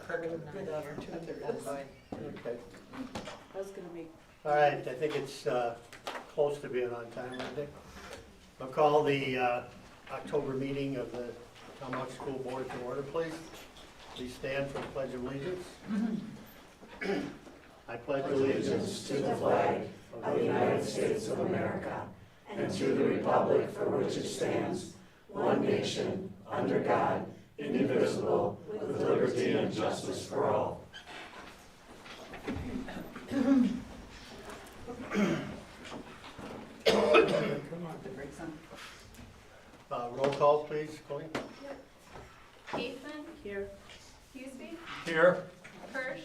Good opportunity. Okay. I was gonna make. All right, I think it's close to being on time, I think. I'll call the October meeting of the Tomahawk School Board to order, please. Please stand for the Pledge of Allegiance. I pledge allegiance to the flag of the United States of America and to the republic for which it stands, one nation, under God, indivisible, with liberty and justice for all. Roll call, please, Colleen. Caseman, Here. Huseby, Here. Hirsch,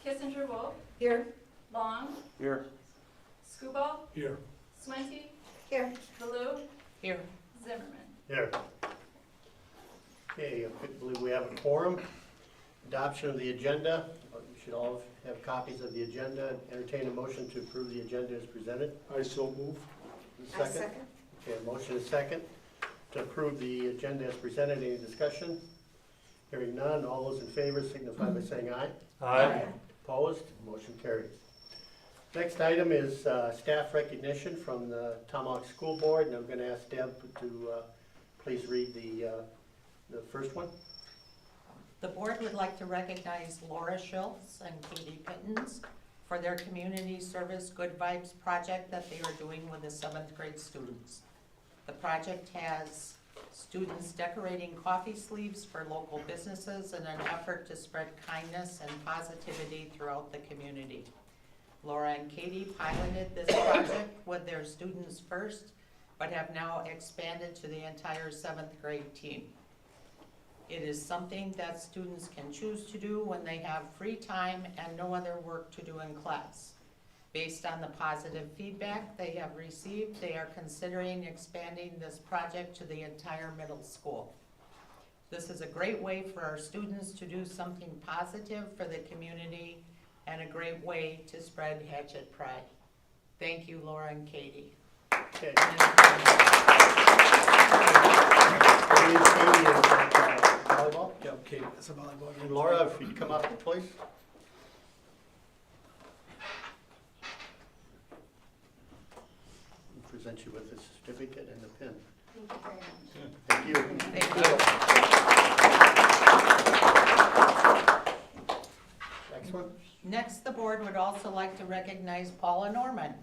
Kissinger Wolf, Here. Long, Here. Scuball, Here. Swente, Here. Baloo, Here. Zimmerman. Here. Okay, I believe we have a quorum. Adoption of the agenda. You should all have copies of the agenda. Entertain a motion to approve the agenda as presented. I so move. Second. Okay, a motion is second to approve the agenda as presented. Any discussion? Hearing none. All those in favor signify by saying aye. Aye. Opposed? Motion carries. Next item is staff recognition from the Tomahawk School Board, and I'm going to ask Deb to please read the first one. The board would like to recognize Laura Schultz and Katie Pittens for their community service Good Vibes project that they are doing with the 7th grade students. The project has students decorating coffee sleeves for local businesses in an effort to spread kindness and positivity throughout the community. Laura and Katie piloted this project with their students first, but have now expanded to the entire 7th grade team. It is something that students can choose to do when they have free time and no other work to do in class. Based on the positive feedback they have received, they are considering expanding this project to the entire middle school. This is a great way for our students to do something positive for the community and a great way to spread Hatchet pride. Thank you, Laura and Katie. Okay. Volleyball. Yeah, okay, that's a volleyball And game. Laura, if you'd come up, please. We'll present you with the certificate and the pin. Thank you very much. Thank you. Thank you. Next one. Next, the board would also like to recognize Paula Norman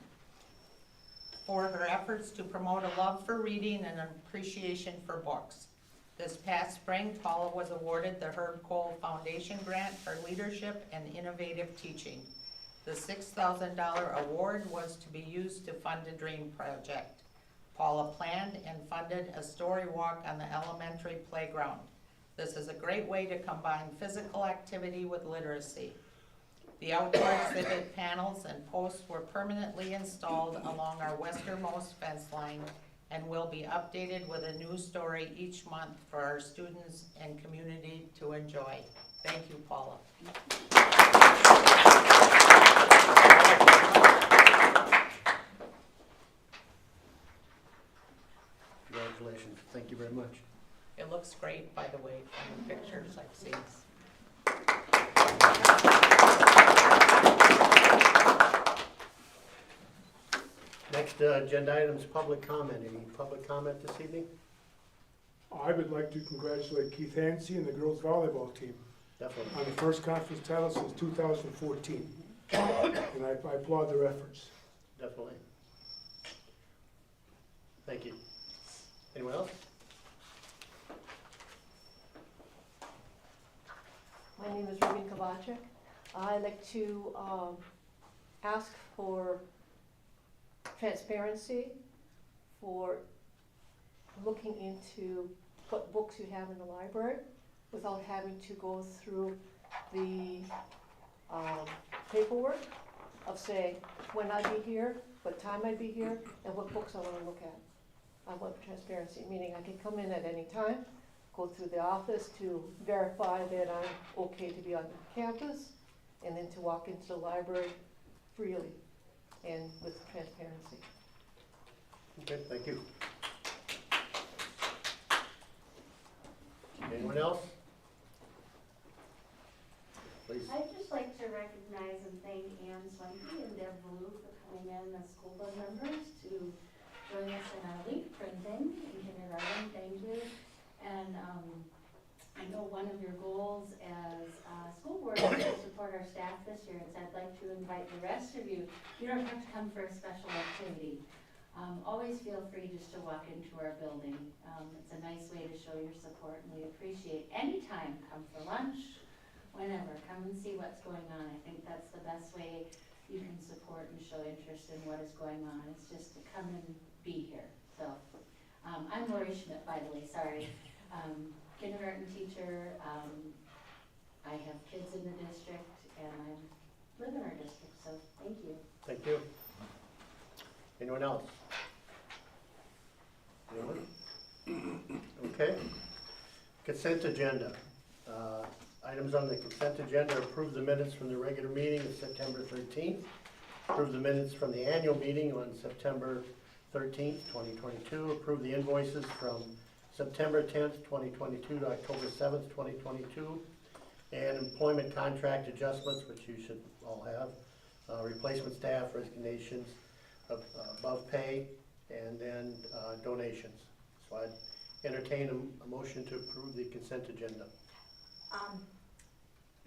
for her efforts to promote a love for reading and an appreciation for books. This past spring, Paula was awarded the Herb Cole Foundation Grant for Leadership and Innovative Teaching. The $6,000 award was to be used to fund a dream project. Paula planned and funded a story walk on the elementary playground. This is a great way to combine physical activity with literacy. The outdoor exhibit panels and posts were permanently installed along our westernmost fence line and will be updated with a new story each month for our students and community to enjoy. Thank you, Paula. Congratulations. Thank you very much. It looks great, by the way, from the pictures I've seen. Next agenda item is public comment. Any public comment this evening? I would like to congratulate Keith Hansi and the girls volleyball team Definitely. on the first conference title since 2014. And I applaud their efforts. Definitely. Thank you. Anyone else? My name is Ruby Kovacek. I'd like to ask for transparency for looking into what books you have in the library without having to go through the paperwork of saying when I'd be here, what time I'd be here, and what books I want to look at. I want transparency, meaning I can come in at any time, go through the office to verify that I'm okay to be on campus, and then to walk into the library freely and with transparency. Okay, thank you. Anyone else? please. I'd just like to recognize and thank Ann Swenke and Deb Blue for coming in as school board members to join us in our leaf printing in kindergarten. Thank you. And I know one of your goals as a school board is to support our staff this year. So I'd like to invite the rest of you. You don't have to come for a special activity. Always feel free just to walk into our building. It's a nice way to show your support, and we appreciate any time. Come for lunch, whenever. Come and see what's going on. I think that's the best way you can support and show interest in what is going on. It's just to come and be here. So I'm Lori Schmidt, by the way, sorry. Kindergarten teacher. I have kids in the district, and I live in our district, so thank you. Thank you. Anyone else? Anyone? Okay. Consent agenda. Items on the consent agenda: approve the minutes from the regular meeting of September 13th. Approve the minutes from the annual meeting on September 13th, 2022. Approve the invoices from September 10th, 2022 to October 7th, 2022. And employment contract adjustments, which you should all have. Replacement staff, resignations, above pay, and then donations. So I'd entertain a motion to approve the consent agenda.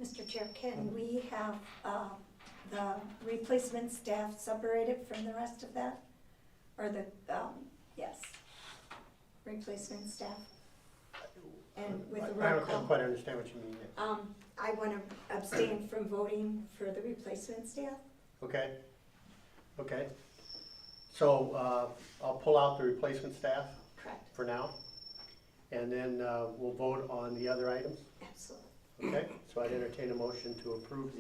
Mr. Chair, can we have the replacement staff separated from the rest of that? Or the, yes, replacement staff? And with the I roll don't call? quite understand what you mean there. I want to abstain from voting for the replacement staff. Okay, okay. So I'll pull out the replacement staff Correct, for now, and then we'll vote on the other items. absolutely. Okay, so I'd entertain a motion to approve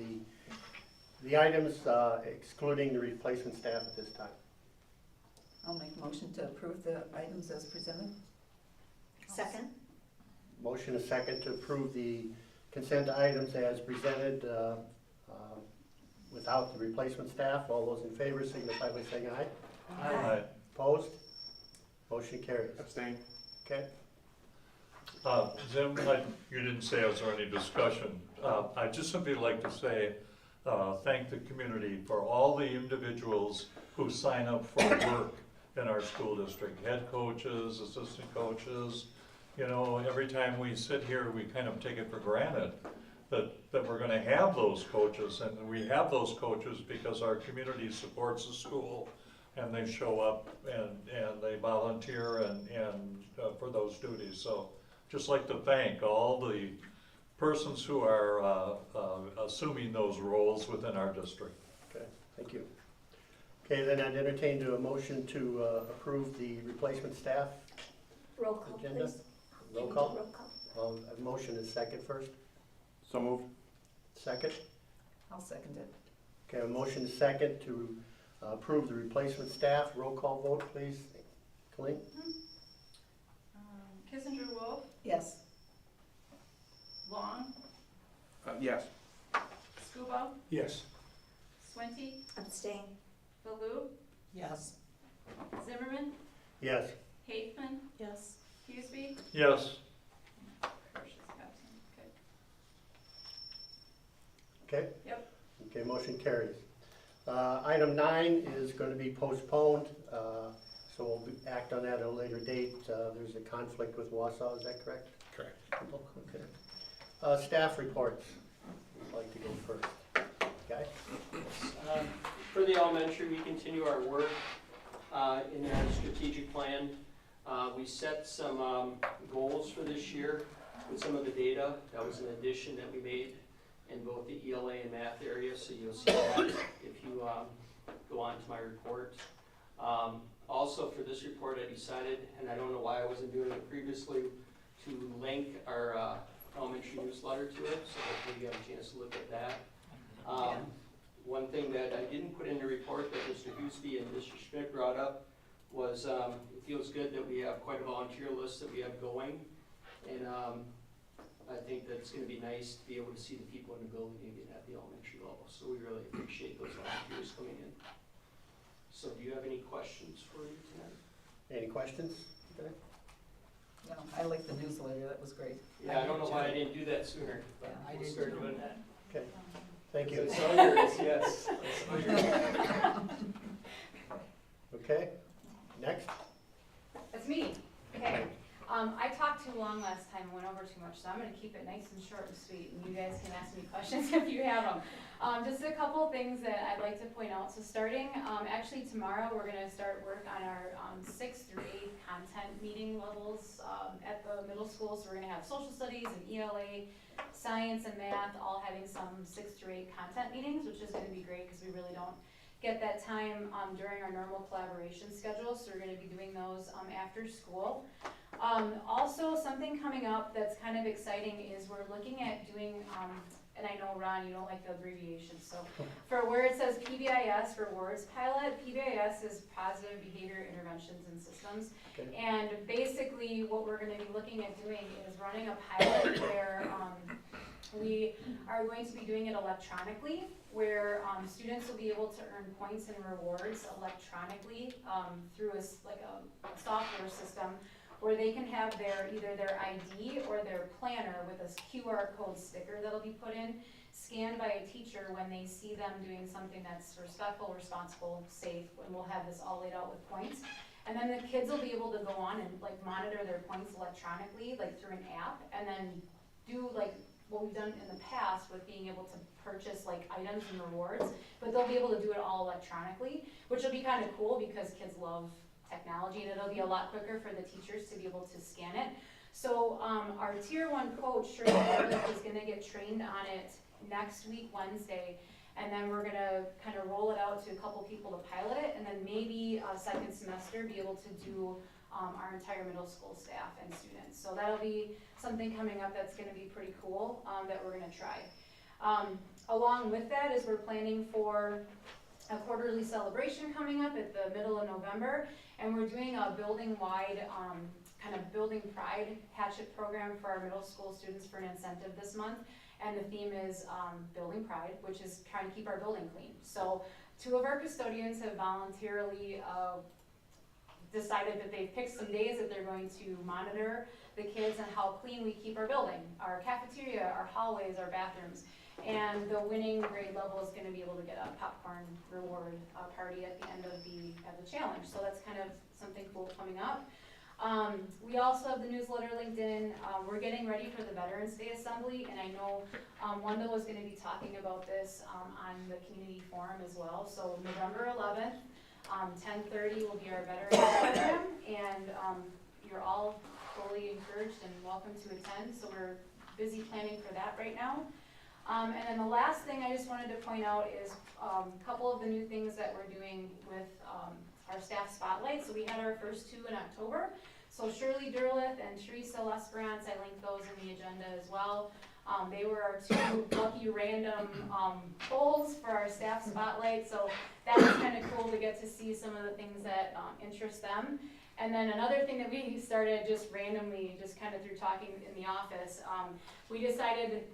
the items excluding the replacement staff at this time. I'll make a motion to approve the items as presented. Second? Motion is second to approve the consent items as presented without the replacement staff. All those in favor signify by saying aye. Aye. Opposed? Motion carries. Abstain. Okay, Zim, you didn't say, is there any discussion? I'd just simply like to say, thank the community for all the individuals who sign up for work in our school district. Head coaches, assistant coaches, you know, every time we sit here, we kind of take it for granted that we're gonna have those coaches, and we have those coaches because our community supports the school, and they show up and they volunteer and for those duties. So just like to thank all the persons who are assuming those roles within our district. okay, thank you. Okay, then I'd entertain a motion to approve the replacement staff. Roll call, Agenda? please. Roll call? Roll call. A motion is second first. So moved. Second. I'll second it. Okay, a motion is second to approve the replacement staff. Roll call vote, please. Colleen? Kissinger Wolf, Yes. Long, Yes. Scuball, Yes. Swente, Abstain. Baloo, Yes. Zimmerman, Yes. Haefman, Yes. Hughesby, Yes, Hirsch is absent. Okay. Okay? Yep. Okay, motion carries. Item 9 is going to be postponed, so we'll act on that at a later date. There's a conflict with Wausau, is that correct? Correct. Okay. Staff reports. I'd like to go first. Guy? For the elementary, we continue our work in our strategic plan. We set some goals for this year with some of the data. That was an addition that we made in both the ELA and math area, so you'll see that if you go on to my report. Also for this report, I decided, and I don't know why I wasn't doing it previously, to link our elementary newsletter to it, so that you have a chance to look at that. One thing that I didn't put in the report that Mr. Hughesby and Mr. Schmidt brought up was it feels good that we have quite a volunteer list that we have going. And I think that it's going to be nice to be able to see the people in the building even at the elementary level. So we really appreciate those volunteers coming in. So do you have any questions for you tonight? Any questions? Okay. No, I like the newsletter, that was great. Yeah, I don't know why I didn't do that sooner, but Yeah, I we'll did start too. doing that. Okay, thank you. It's all yours, yes. It's all yours. Okay, next. That's me. Okay. I talked too long last time and went over too much, so I'm gonna keep it nice and short and sweet, and you guys can ask me questions if you have them. Just a couple things that I'd like to point out. So starting, actually tomorrow, we're gonna start work on our 6th through 8th content meeting levels at the middle school. So we're gonna have social studies and ELA, science and math, all having some 6th through 8 content meetings, which is gonna be great because we really don't get that time during our normal collaboration schedule. So we're gonna be doing those after school. Also, something coming up that's kind of exciting is we're looking at doing, and I know, Ron, you don't like the abbreviations, so for where it says PBIS, Rewards Pilot, PBIS is Positive Behavior Interventions and Systems. Okay. And basically, what we're gonna be looking at doing is running a pilot where we are going to be doing it electronically, where students will be able to earn points and rewards electronically through a software system, where they can have either their ID or their planner with a QR code sticker that'll be put in, scanned by a teacher when they see them doing something that's respectful, responsible, safe, and we'll have this all laid out with points. And then the kids will be able to go on and monitor their points electronically, through an app, and then do what we've done in the past with being able to purchase items and rewards, but they'll be able to do it all electronically, which will be kind of cool because kids love technology, and it'll be a lot quicker for the teachers to be able to scan it. So our tier 1 coach, Shirley Garlick, is gonna get trained on it next week, Wednesday, and then we're gonna kind of roll it out to a couple people to pilot it, and then maybe second semester be able to do our entire middle school staff and students. So that'll be something coming up that's gonna be pretty cool that we're gonna try. Along with that is we're planning for a quarterly celebration coming up at the middle of November, and we're doing a building-wide kind of Building Pride Hatchet program for our middle school students for an incentive this month, and the theme is Building Pride, which is trying to keep our building clean. So 2 of our custodians have voluntarily decided that they've picked some days that they're going to monitor the kids and how clean we keep our building, our cafeteria, our hallways, our bathrooms. And the winning grade level is going to be able to get a popcorn reward party at the end of the challenge. So that's kind of something cool coming up. We also have the newsletter LinkedIn. We're getting ready for the Veterans Day Assembly, and I know Wanda was going to be talking about this on the community forum as well. So November 11th, 10:30 will be our Veterans program, and you're all fully encouraged and welcome to attend. So we're busy planning for that right now. And then the last thing I just wanted to point out is a couple of the new things that we're doing with our staff spotlight. So we had our first 2 in October. So Shirley Derleth and Teresa Lesperance, I linked those in the agenda as well. They were our 2 lucky random polls for our staff spotlight. So that was kind of cool to get to see some of the things that interest them. And then another thing that we started just randomly, just kind of through talking in the office, we decided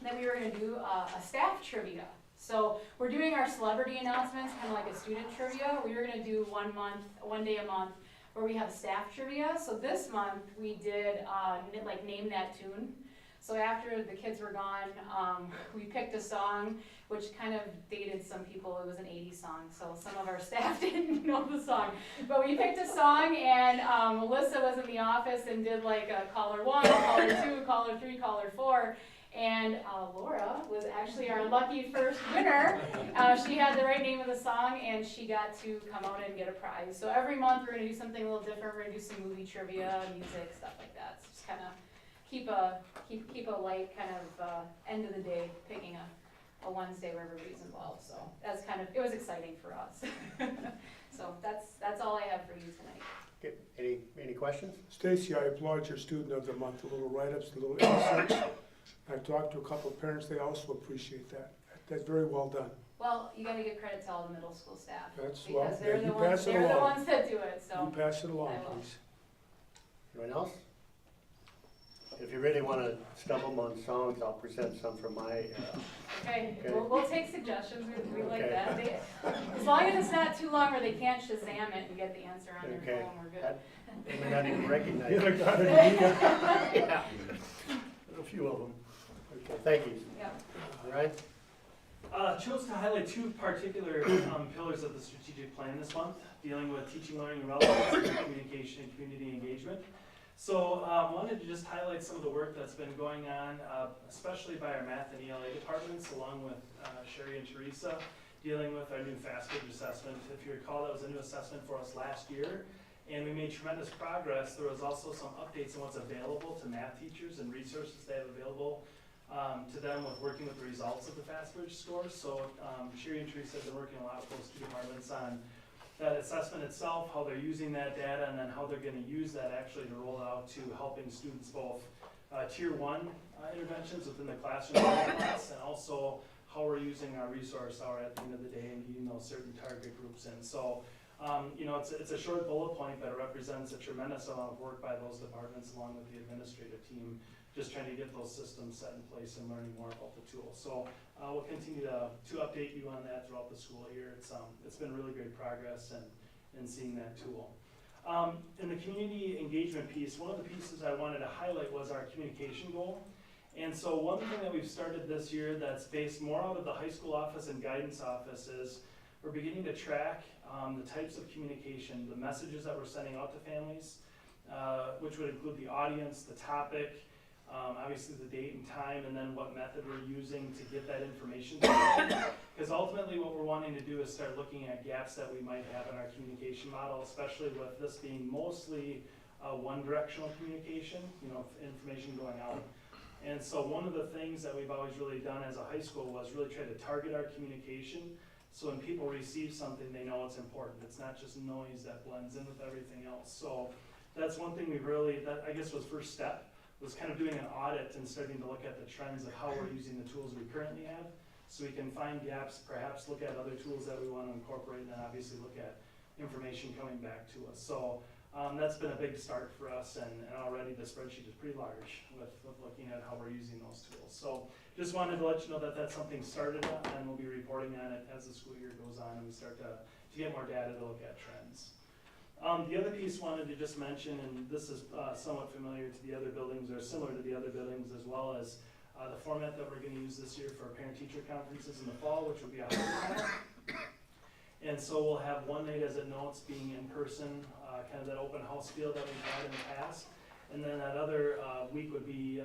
that we were going to do a staff trivia. So we're doing our celebrity announcements, kind of like a student trivia. We were going to do 1 day a month, where we have staff trivia. So this month we did Name That Tune. So after the kids were gone, we picked a song, which kind of dated some people. It was an 80s song, so some of our staff didn't know the song. But we picked a song, and Melissa was in the office and did a caller 1, caller 2, caller 3, caller 4. And Laura was actually our lucky first winner. She had the right name of the song, and she got to come out and get a prize. So every month we're going to do something a little different. We're going to do some movie trivia, music, stuff like that. So just kind of keep a light kind of end of the day, picking a Wednesday where everybody's involved. So that's it was exciting for us. So that's all I have for you tonight. Okay. Any questions? Stacy, I applaud your Student of the Month, the little write-ups, the little inserts. I've talked to a couple of parents, they also appreciate that. That's very well done. Well, you got to give credit to all the middle school staff. That's because they're the you ones, pass it they're the along. ones that do it. So You pass it along, I will. please. Anyone else? If you really want to stumble on songs, I'll present some from my. Okay, Okay. we'll take suggestions. We like Okay. that. As long as it's not too long where they can't Shazam it and get the answer on their Okay. phone, we're good. They may not even recognize Yeah, it. got it. Yeah. A few of them. Okay, thank you. Yep. All right, Chose to highlight two particular pillars of the strategic plan this month, dealing with teaching, learning, and relevance, and communication and community engagement. So wanted to just highlight some of the work that's been going on, especially by our math and ELA departments, along with Sherry and Teresa, dealing with our new FastBridge assessment. If you recall, that was a new assessment for us last year, and we made tremendous progress. There was also some updates on what's available to math teachers and resources they have available to them with working with the results of the FastBridge scores. So Sherry and Teresa have been working a lot with those two departments on that assessment itself, how they're using that data, and then how they're going to use that actually to roll out to helping students both tier 1 interventions within the classroom and also how we're using our resource hour at the end of the day and getting those certain target groups in. So you know, it's a short bullet point, but it represents a tremendous amount of work by those departments along with the administrative team, just trying to get those systems set in place and learning more about the tool. So we'll continue to update you on that throughout the school year. It's been really great progress in seeing that tool. In the community engagement piece, one of the pieces I wanted to highlight was our communication goal. And so one thing that we've started this year that's based more out of the high school office and guidance office is we're beginning to track the types of communication, the messages that we're sending out to families, which would include the audience, the topic, obviously the date and time, and then what method we're using to get that information to them. Because ultimately what we're wanting to do is start looking at gaps that we might have in our communication model, especially with this being mostly one-directional communication, you know, information going out. And so one of the things that we've always really done as a high school was really try to target our communication, so when people receive something, they know it's important. It's not just noise that blends in with everything else. So that's one thing we really, that I guess was first step, was kind of doing an audit and starting to look at the trends of how we're using the tools we currently have, so we can find gaps, perhaps look at other tools that we want to incorporate, and then obviously look at information coming back to us. So that's been a big start for us, and already the spreadsheet is pretty large with looking at how we're using those tools. So just wanted to let you know that that's something started on, and we'll be reporting on it as the school year goes on and we start to get more data to look at trends. The other piece wanted to just mention, and this is somewhat familiar to the other buildings, or similar to the other buildings, as well as the format that we're going to use this year for our parent-teacher conferences in the fall, which will be a hybrid model. And so we'll have one night, as it notes, being in person, kind of that open house feel that we've had in the past. And then that other week would be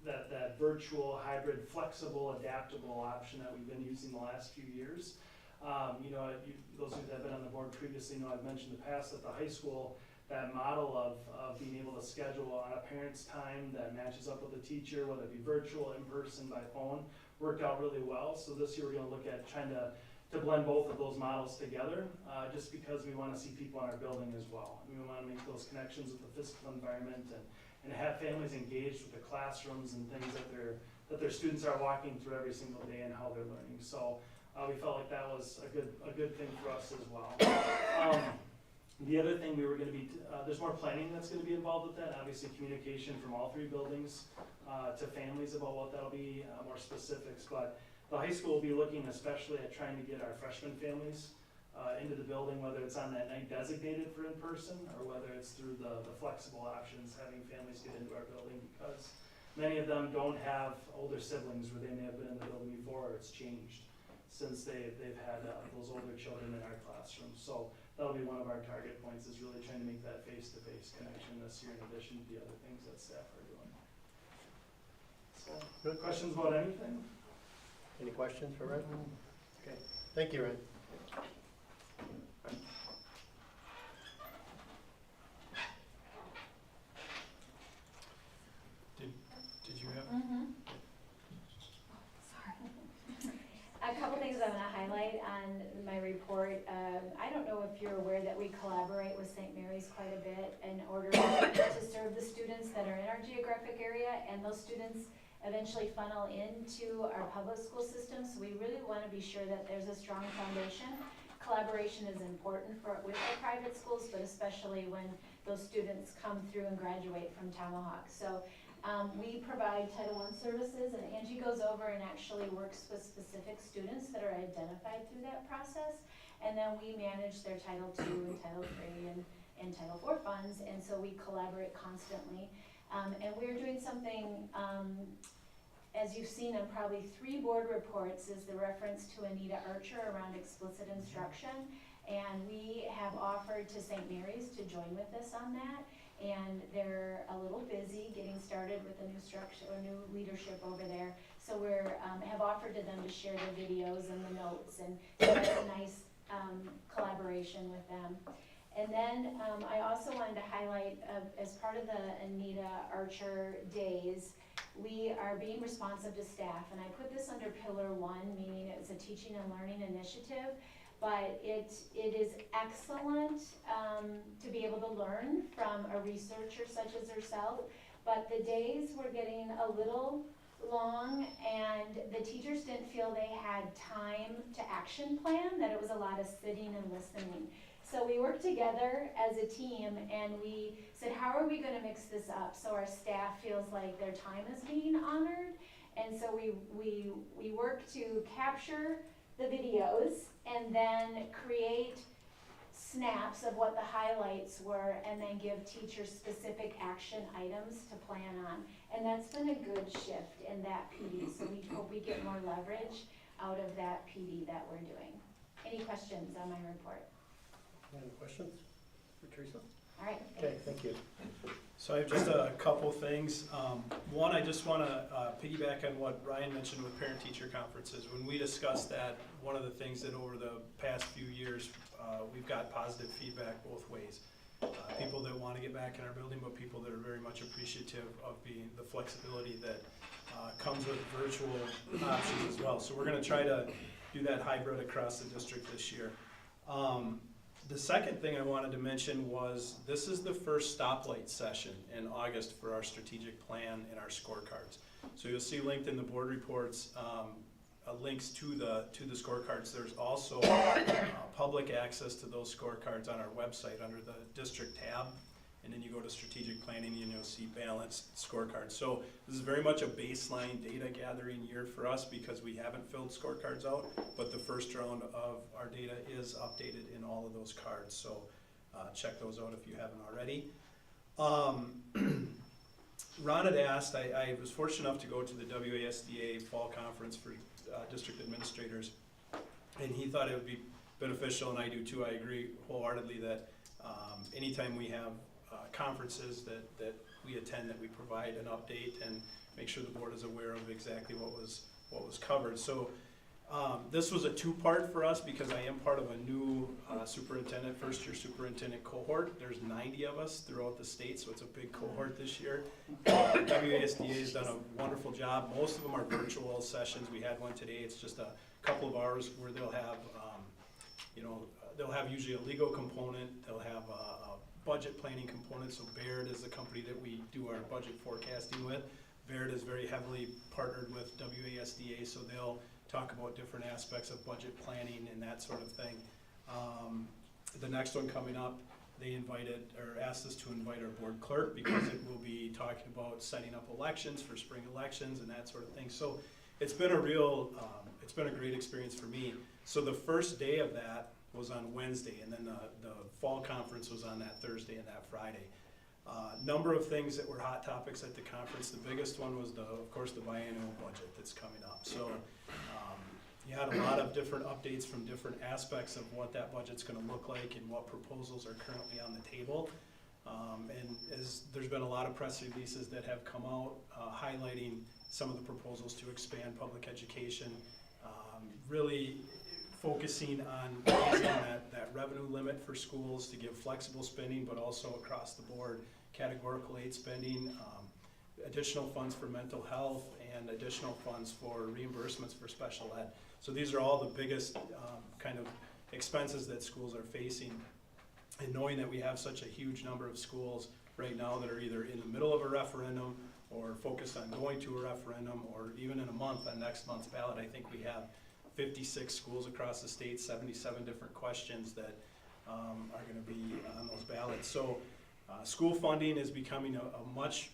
that virtual, hybrid, flexible, adaptable option that we've been using the last few years. You know, those of you that have been on the board previously know I've mentioned in the past that the high school, that model of being able to schedule on a parent's time that matches up with the teacher, whether it be virtual, in person, by phone, worked out really well. So this year we're going to look at trying to blend both of those models together, just because we want to see people in our building as well. We want to make those connections with the physical environment and have families engaged with the classrooms and things that their students are walking through every single day and how they're learning. So we felt like that was a good thing for us as well. The other thing we were going to be, there's more planning that's going to be involved with that. Obviously communication from all three buildings to families about what that'll be, more specifics. But the high school will be looking especially at trying to get our freshman families into the building, whether it's on that night designated for in-person or whether it's through the flexible options, having families get into our building, because many of them don't have older siblings where they may have been in the building before, or it's changed since they've had those older children in our classroom. So that'll be one of our target points, is really trying to make that face-to-face connection this year in addition to the other things that staff are doing. So, good questions about anything? Any questions for Ren? Okay, thank you, Ren. Did you have? A couple things I'm gonna highlight on my report. I don't know if you're aware that we collaborate with St. Mary's quite a bit in order to serve the students that are in our geographic area, and those students eventually funnel into our public school system. So we really wanna be sure that there's a strong foundation. Collaboration is important with our private schools, but especially when those students come through and graduate from Tomahawk. So we provide Title I services, and Angie goes over and actually works with specific students that are identified through that process. And then we manage their Title II and Title III and Title IV funds, and so we collaborate constantly. And we're doing something as you've seen on probably 3 board reports, is the reference to Anita Archer around explicit instruction. And we have offered to St. Mary's to join with us on that. And they're a little busy getting started with a new structure, or new leadership over there. So we're, have offered to them to share the videos and the notes, and so that's a nice collaboration with them. And then I also wanted to highlight, as part of the Anita Archer Days, we are being responsive to staff, and I put this under Pillar 1, meaning it's a teaching and learning initiative, but it is excellent to be able to learn from a researcher such as herself, but the days were getting a little long, and the teachers didn't feel they had time to action plan, that it was a lot of sitting and listening. So we worked together as a team, and we said, how are we gonna mix this up so our staff feels like their time is being honored? And so we worked to capture the videos and then create snaps of what the highlights were, and then give teachers specific action items to plan on. And that's been a good shift in that PD, so we hope we get more leverage out of that PD that we're doing. Any questions on my report? Any questions for Teresa? All right. Okay, thank you. So I have just a couple things. One, I just want to piggyback on what Ryan mentioned with parent-teacher conferences. When we discussed that, one of the things that over the past few years, we've got positive feedback both ways. People that want to get back in our building, but people that are very much appreciative of being the flexibility that comes with virtual options as well. So we're going to try to do that hybrid across the district this year. The second thing I wanted to mention was this is the first stoplight session in August for our strategic plan and our scorecards. So you'll see linked in the board reports links to the scorecards. There's also public access to those scorecards on our website under the district tab, and then you go to strategic planning and you'll see balanced scorecards. So this is very much a baseline data gathering year for us because we haven't filled scorecards out, but the first round of our data is updated in all of those cards. So check those out if you haven't already. Ron had asked, I was fortunate enough to go to the WASDA fall conference for district administrators, and he thought it would be beneficial, and I do too. I agree wholeheartedly that anytime we have conferences that we attend, that we provide an update and make sure the board is aware of exactly what was covered. So this was a two-part for us because I am part of a new superintendent, first-year superintendent cohort. There's 90 of us throughout the state, so it's a big cohort this year. WASDA has done a wonderful job. Most of them are virtual sessions. We had one today. It's just a couple of hours where they'll have, they'll have usually a legal component. They'll have a budget planning component. So Baird is the company that we do our budget forecasting with. Baird is very heavily partnered with WASDA, so they'll talk about different aspects of budget planning and that sort of thing. The next one coming up, they invited or asked us to invite our board clerk because it will be talking about setting up elections for spring elections and that sort of thing. So it's been a real, it's been a great experience for me. So the first day of that was on Wednesday, and then the fall conference was on that Thursday and that Friday. Number of things that were hot topics at the conference. The biggest one was, of course, the biannual budget that's coming up. So you had a lot of different updates from different aspects of what that budget's going to look like and what proposals are currently on the table. And as there's been a lot of press releases that have come out highlighting some of the proposals to expand public education, really focusing on raising that revenue limit for schools to give flexible spending, but also across the board, categorical aid spending, additional funds for mental health, and additional funds for reimbursements for special ed. So these are all the biggest kind of expenses that schools are facing. And knowing that we have such a huge number of schools right now that are either in the middle of a referendum or focused on going to a referendum, or even in a month on next month's ballot, I think we have 56 schools across the state, 77 different questions that are going to be on those ballots. So school funding is becoming a much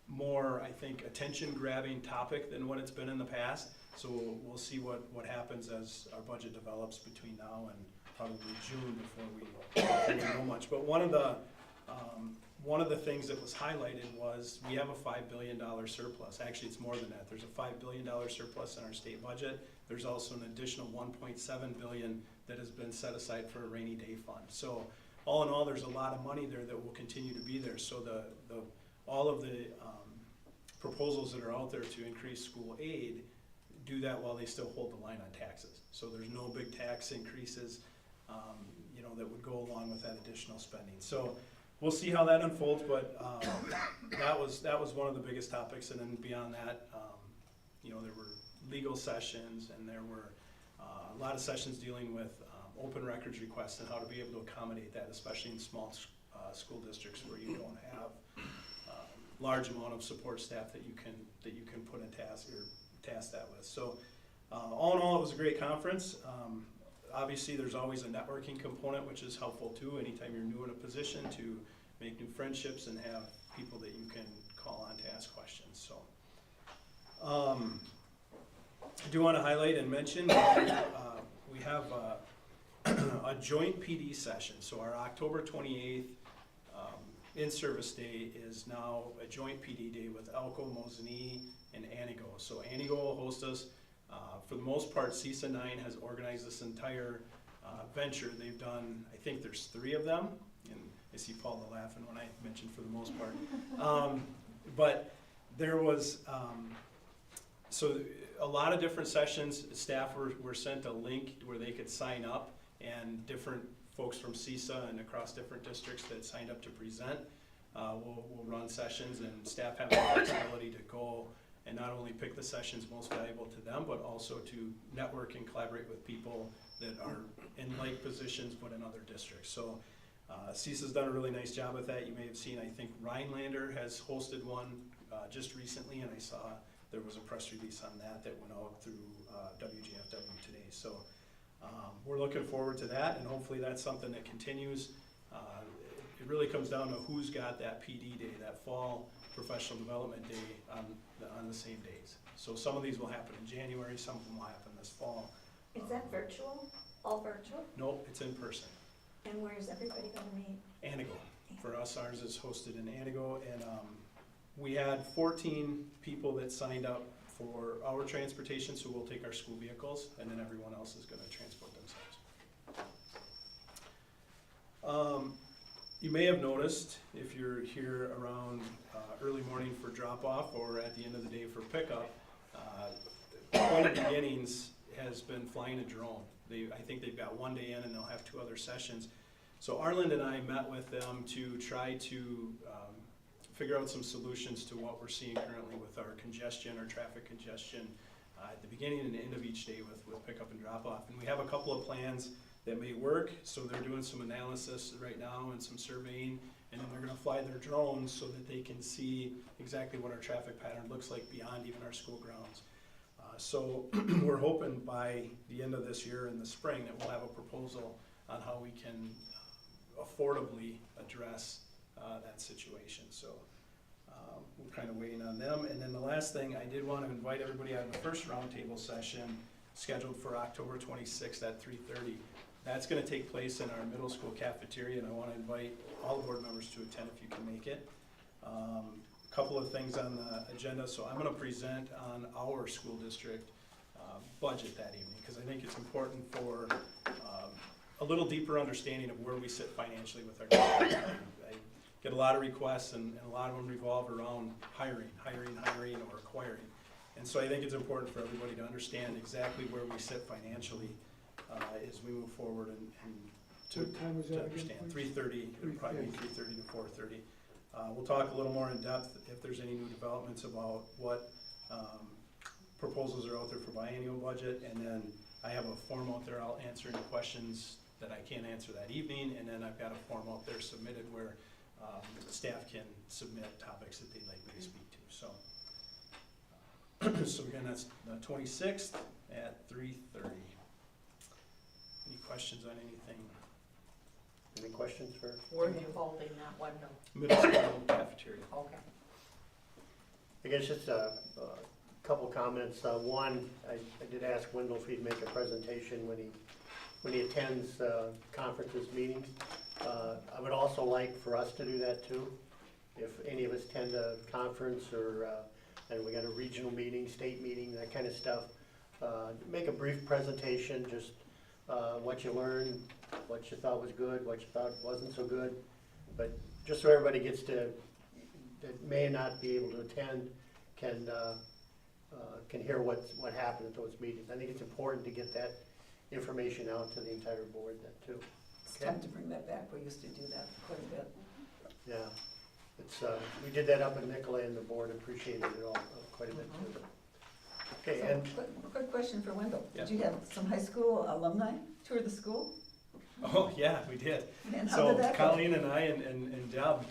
more, I think, attention-grabbing topic than what it's been in the past. So we'll see what happens as our budget develops between now and probably June before we know much. But one of the One of the things that was highlighted was we have a $5 billion surplus. Actually, it's more than that. There's a $5 billion surplus in our state budget. There's also an additional $1.7 billion that has been set aside for a rainy day fund. So all in all, there's a lot of money there that will continue to be there. So all of the proposals that are out there to increase school aid do that while they still hold the line on taxes. So there's no big tax increases, that would go along with that additional spending. So we'll see how that unfolds, but that was one of the biggest topics. And then beyond that, there were legal sessions, and there were a lot of sessions dealing with open records requests and how to be able to accommodate that, especially in small school districts where you don't have large amount of support staff that you can put in task that with. So all in all, it was a great conference. Obviously, there's always a networking component, which is helpful too. Anytime you're new in a position, to make new friendships and have people that you can call on to ask questions. So I do want to highlight and mention we have a joint PD session. So our October 28th in-service day is now a joint PD day with Elko, Mosinee, and Anigo. So Anigo will host us. For the most part, CISA 9 has organized this entire venture. They've done, I think there's 3 of them, and I see Paula laughing when I mentioned for the most part. But there was, so a lot of different sessions. Staff were sent a link where they could sign up, and different folks from CISA and across different districts that signed up to present will run sessions, and staff have the flexibility to go and not only pick the sessions most valuable to them, but also to network and collaborate with people that are in like positions but in other districts. So CISA's done a really nice job with that. You may have seen, I think Rhinelander has hosted one just recently, and I saw there was a press release on that went out through WGFW today. So we're looking forward to that, and hopefully that's something that continues. It really comes down to who's got that PD day, that fall professional development day on the same days. So some of these will happen in January, some of them will happen this fall. Is that virtual? All virtual? Nope, it's in person. And where's everybody gonna meet? Anigo. For us, ours is hosted in Anigo, and we had 14 people that signed up for our transportation, so we'll take our school vehicles, and then everyone else is gonna transport themselves. You may have noticed, if you're here around early morning for drop-off or at the end of the day for pickup, Point of Beginnings has been flying a drone. I think they've got one day in, and they'll have 2 other sessions. So Arland and I met with them to try to figure out some solutions to what we're seeing currently with our congestion, our traffic congestion, at the beginning and the end of each day with pickup and drop-off. And we have a couple of plans that may work. So they're doing some analysis right now and some surveying, and then they're gonna fly their drones so that they can see exactly what our traffic pattern looks like beyond even our school grounds. So we're hoping by the end of this year in the spring that we'll have a proposal on how we can affordably address that situation. So we're kind of waiting on them. And then the last thing, I did want to invite everybody on the first roundtable session scheduled for October 26th at 3:30. That's going to take place in our middle school cafeteria, and I want to invite all the board members to attend if you can make it. A couple of things on the agenda. So I'm going to present on our school district budget that evening, because I think it's important for a little deeper understanding of where we sit financially with our district. I get a lot of requests, and a lot of them revolve around hiring or acquiring. And so I think it's important for everybody to understand exactly where we sit financially as we move forward and to What time is that again, understand. please? 3:30, it'll probably be 3:30 to 4:30. We'll talk a little more in depth if there's any new developments about what proposals are out there for biennial budget, and then I have a form out there. I'll answer any questions that I can't answer that evening, and then I've got a form out there submitted where staff can submit topics that they'd like me to speak to. So again, that's the 26th at 3:30. Any questions on anything? Any questions for? Where are you holding that one? Middle school cafeteria. Okay. I guess just a couple comments. One, I did ask Wendell if he'd make a presentation when he attends conferences, meetings. I would also like for us to do that too. If any of us attend a conference or, and we got a regional meeting, state meeting, that kind of stuff, make a brief presentation, just what you learned, what you thought was good, what you thought wasn't so good. But just so everybody gets to, that may not be able to attend, can hear what happened at those meetings. I think it's important to get that information out to the entire board then too. It's time to bring that back. We used to do that quite a bit. Yeah, it's, we did that up in Nicolay and the board appreciated it all quite a bit too. Okay, So, and quick question for Wendell. Yeah. Did you have some high school alumni tour the school? Oh, yeah, we did. And how So did that go? Colleen and I and Deb,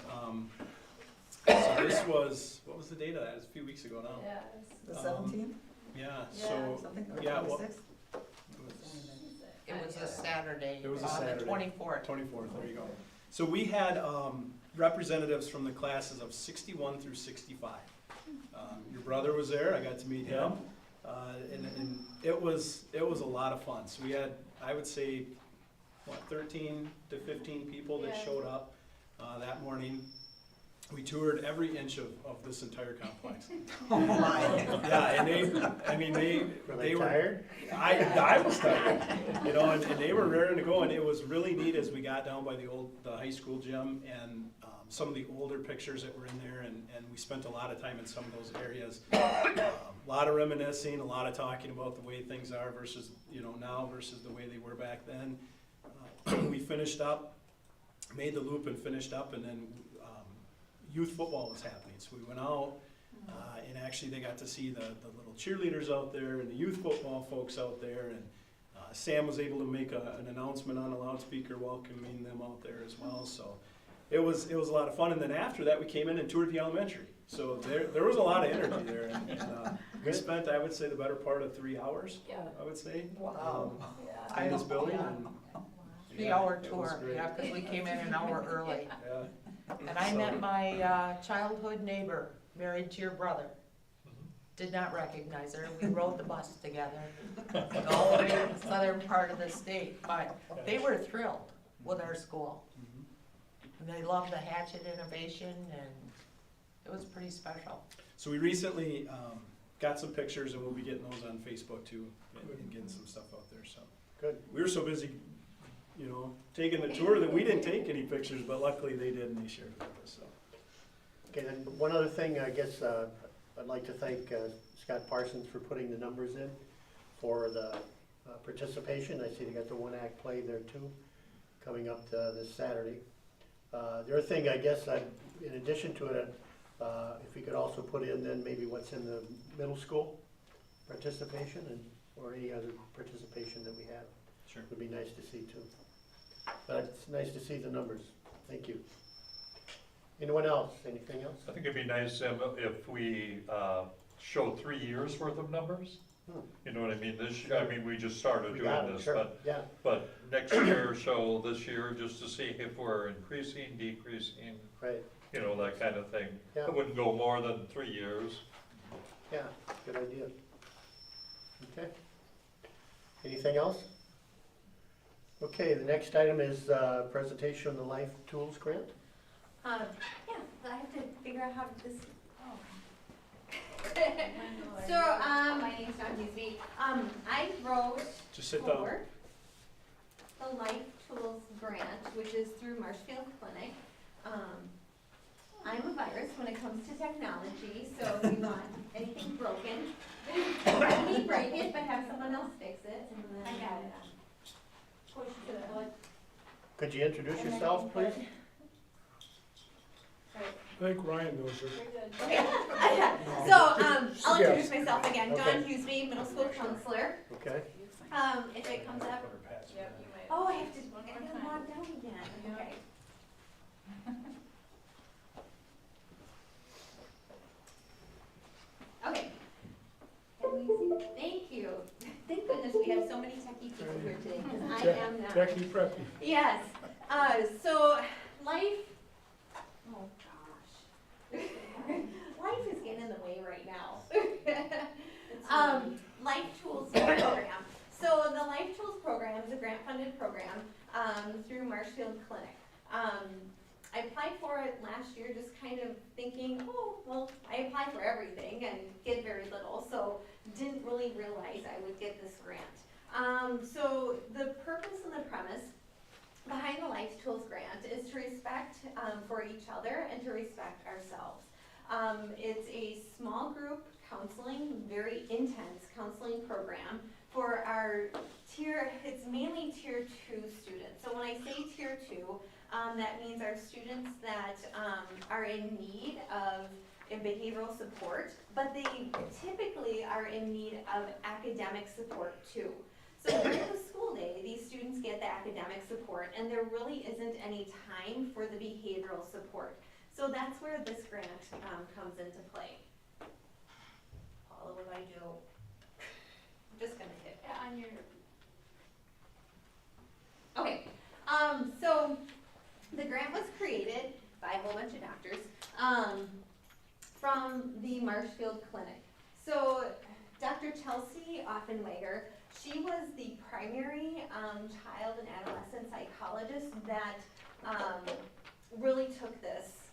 so this was, what was the date of that? It was a few weeks ago now. Yes. The Um, 17th? Yeah, so, Something, or yeah, well, 26th? It was a Saturday. It was a The Saturday. 24th. 24th, there you go. So we had representatives from the classes of 61 through 65. Your brother was there, I got to meet him. And it was a lot of fun. So we had, I would say, 13 to 15 people that Yeah. showed up that morning. We toured every inch of this entire complex. Oh my. Yeah, and were they they were, tired? I was tired, you know, and they were raring to go, and it was really neat as we got down by the high school gym, and some of the older pictures that were in there, and we spent a lot of time in some of those areas. A lot of reminiscing, a lot of talking about the way things are versus, you know, now versus the way they were back then. We finished up, made the loop and finished up, and then youth football was happening, so we went out, and actually they got to see the little cheerleaders out there and the youth football folks out there, and Sam was able to make an announcement on a loudspeaker welcoming them out there as well, so it was a lot of fun. And then after that, we came in and toured the elementary, so there was a lot of energy there, and we spent, I would say, the better part of 3 hours, Yeah. I would say, Wow. Yeah. in this building, Yeah. and 3-hour it was tour, great. yeah, because we came in an hour early. Yeah. And I met my childhood neighbor, married to your brother. Did not recognize her. We rode the bus together all the way to the southern part of the state. But they were thrilled with our school. And they loved the Hatchet Innovation, and it was pretty special. So we recently got some pictures, and we'll be getting those on Facebook too, and getting some stuff out there, so. Good. We were so busy, you know, taking the tour that we didn't take any pictures, but luckily they did, and they shared it with us, so. Okay, then one other thing, I guess, I'd like to thank Scott Parsons for putting the numbers in for the participation. I see they got the one-act play there too, coming up this Saturday. The other thing, I guess, in addition to it, if you could also put in then maybe what's in the middle school participation, and or any other participation that we have. Sure. Would be nice to see too. But it's nice to see the numbers. Thank you. Anyone else? Anything else? I think it'd be nice if we show 3 years worth of numbers. You know what I mean? This year, I mean, we just started We doing got it, this, sure. Yeah. but next year, show this year, just to see if we're increasing, decreasing, Right. you know, that kind of thing. Yeah. I wouldn't go more than 3 years. Yeah, good idea. Okay. Anything else? Okay, the next item is presentation of the Life Tools Grant. Yeah, I have to figure out how to this. So, my name's Dawn Huseby. I wrote Just sit down. for the Life Tools Grant, which is through Marshfield Clinic. I'm a virus when it comes to technology, so if you want anything broken, let me break it, but have someone else fix it, and then I got it. Push the. Could you introduce yourself, please? I think Ryan knows her. Okay, so, I'll Yes. introduce myself again, Dawn Okay. Huseby, middle school counselor. Okay. If it comes up, Yep, you might. oh, I have to, One I more gotta time. log down again, Yeah. okay. Okay. Can we see? Thank you. Thank goodness we have so many techie people here today, because I am not. Jackie Preppy. Yes, so life, oh gosh. Life is getting in the way right now. Life Tools program. So the Life Tools program is a grant-funded program through Marshfield Clinic. I applied for it last year, just kind of thinking, oh, well, I apply for everything and get very little, so didn't really realize I would get this grant. So the purpose and the premise behind the Life Tools grant is to respect for each other and to respect ourselves. It's a small group counseling, very intense counseling program for our it's mainly tier 2 students. So when I say tier 2, that means our students that are in need of behavioral support, but they typically are in need of academic support too. So during the school day, these students get the academic support, and there really isn't any time for the behavioral support. So that's where this grant comes into play. Paula, what do I do? I'm just gonna hit On your, Okay, so the grant was created by a whole bunch of doctors from the Marshfield Clinic. So Dr. Chelsea Offenwager, she was the primary child and adolescent psychologist that really took this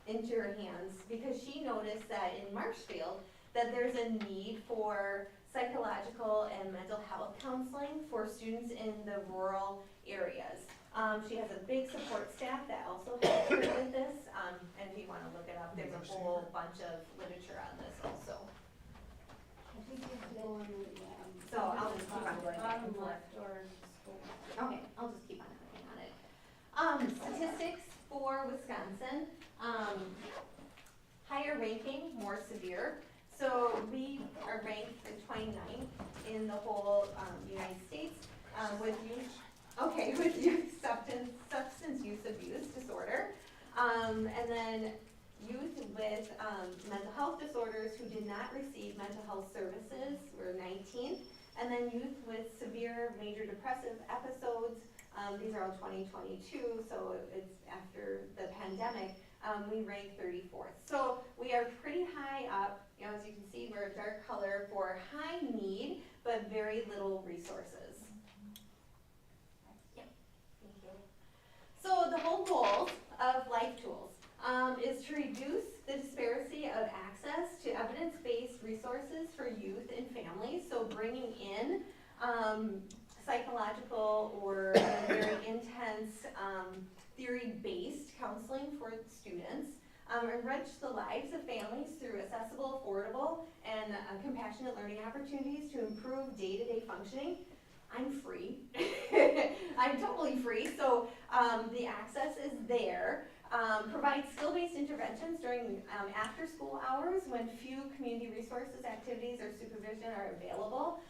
into her hands, because she noticed that in Marshfield that there's a need for psychological and mental health counseling for students in the rural areas. She has a big support staff that also helps her with this, and if you want to look it up, there's a whole bunch of literature on this also. So I'll just keep on going back and forth. Okay, I'll just keep on clicking on it. Statistics for Wisconsin, higher ranking, more severe. So we are ranked the 29th in the whole United States with youth substance use abuse disorder. And then youth with mental health disorders who did not receive mental health services were 19th. And then youth with severe major depressive episodes, these are all 2022, so it's after the pandemic, we rank 34th. So we are pretty high up. You know, as you can see, we're a dark color for high need, but very little resources. Yeah, thank you. So the whole goal of Life Tools is to reduce the disparity of access to evidence-based resources for youth and families. So bringing in psychological or very intense theory-based counseling for students, enrich the lives of families through accessible, affordable, and compassionate learning opportunities to improve day-to-day functioning. I'm free. I'm totally free, so the access is there. Provide skill-based interventions during after-school hours when few community resources, activities, or supervision are available.